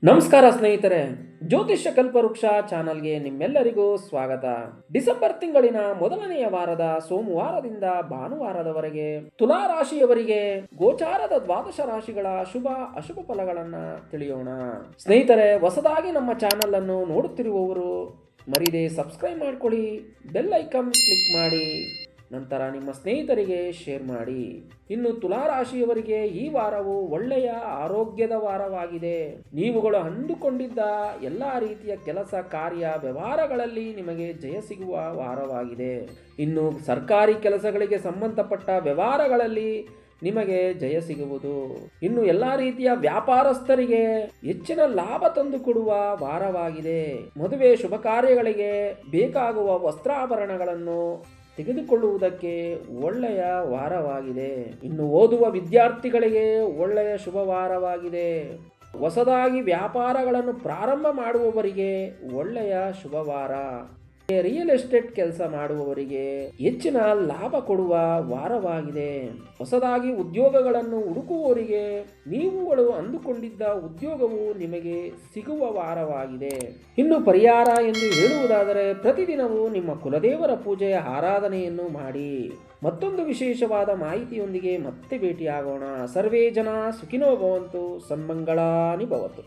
ನಮಸ್ಕಾರ ಸ್ನೇಹಿತರೆ, ಜ್ಯೋತಿಷ್ಯ ಕಲ್ಪವೃಕ್ಷ ಚಾನಲ್ಗೆ ನಿಮ್ಮೆಲ್ಲರಿಗೂ ಸ್ವಾಗತ. ಡಿಸೆಂಬರ್ ತಿಂಗಳಿನ ಮೊದಲನೆಯ ವಾರದ ಸೋಮವಾರದಿಂದ ಭಾನುವಾರದವರೆಗೆ ತುಲಾ ರಾಶಿಯವರಿಗೆ ಗೋಚಾರದ ದ್ವಾದಶ ರಾಶಿಗಳ ಶುಭ ಅಶುಭ ಫಲಗಳನ್ನ ತಿಳಿಯೋಣ. ಸ್ನೇಹಿತರೆ, ಹೊಸದಾಗಿ ನಮ್ಮ ಚಾನಲ್ ಅನ್ನು ನೋಡುತ್ತಿರುವವರು ಮರಿದೇ ಸಬ್ಸ್ಕ್ರೈಬ್ ಮಾಡ್ಕೊಳ್ಳಿ, ಬೆಲ್ ಐಕಾನ್ ಕ್ಲಿಕ್ ಮಾಡಿ, ನಂತರ ನಿಮ್ಮ ಸ್ನೇಹಿತರಿಗೆ ಶೇರ್ ಮಾಡಿ. ಇನ್ನು ತುಲಾ ರಾಶಿಯವರಿಗೆ ಈ ವಾರವು ಒಳ್ಳೆಯ ಆರೋಗ್ಯದ ವಾರವಾಗಿದೆ. ನೀವುಗಳು ಅಂದುಕೊಂಡಿದ್ದ ಎಲ್ಲ ರೀತಿಯ ಕೆಲಸ ಕಾರ್ಯ ವ್ಯವಹಾರಗಳಲ್ಲಿ ನಿಮಗೆ ಜಯ ಸಿಗುವ ವಾರವಾಗಿದೆ. ಇನ್ನು ಸರ್ಕಾರಿ ಕೆಲಸಗಳಿಗೆ ಸಂಬಂಧಪಟ್ಟ ವ್ಯವಹಾರಗಳಲ್ಲಿ ನಿಮಗೆ ಜಯ ಸಿಗುವುದು. ಇನ್ನು ಎಲ್ಲ ರೀತಿಯ ವ್ಯಾಪಾರಸ್ಥರಿಗೆ ಹೆಚ್ಚಿನ ಲಾಭ ತಂದುಕೊಡುವ ವಾರವಾಗಿದೆ. ಮದುವೆ ಶುಭ ಕಾರ್ಯಗಳಿಗೆ ಬೇಕಾಗುವ ವಸ್ತ್ರಾಭರಣಗಳನ್ನು ತೆಗೆದುಕೊಳ್ಳುವುದಕ್ಕೆ ಒಳ್ಳೆಯ ವಾರವಾಗಿದೆ. ಇನ್ನು ಓದುವ ವಿದ್ಯಾರ್ಥಿಗಳಿಗೆ ಒಳ್ಳೆಯ ಶುಭವಾರವಾಗಿದೆ. ಹೊಸದಾಗಿ ವ್ಯಾಪಾರಗಳನ್ನು ಪ್ರಾರಂಭ ಮಾಡುವವರಿಗೆ ಒಳ್ಳೆಯ ಶುಭವಾರ. ರಿಯಲ್ ಎಸ್ಟೇಟ್ ಕೆಲಸ ಮಾಡುವವರಿಗೆ ಹೆಚ್ಚಿನ ಲಾಭ ಕೊಡುವ ವಾರವಾಗಿದೆ. ಹೊಸದಾಗಿ ಉದ್ಯೋಗಗಳನ್ನು ಹುಡುಕುವವರಿಗೆ ನೀವುಗಳು ಅಂದುಕೊಂಡಿದ್ದ ಉದ್ಯೋಗವು ನಿಮಗೆ ಸಿಗುವ ವಾರವಾಗಿದೆ. ಇನ್ನು ಪರಿಹಾರ ಎಂದು ಹೇಳುವುದಾದರೆ, ಪ್ರತಿದಿನವೂ ನಿಮ್ಮ ಕುಲದೇವರ ಪೂಜೆಯ ಆರಾಧನೆಯನ್ನು ಮಾಡಿ. ಮತ್ತೊಂದು ವಿಶೇಷವಾದ ಮಾಹಿತಿಯೊಂದಿಗೆ ಮತ್ತೆ ಭೇಟಿಯಾಗೋಣ. ಸರ್ವೇ ಜನ ಸುಖಿನೋ ಭವಂತು, ಸನ್ಮಂಗಳಾನಿ ಭವತು.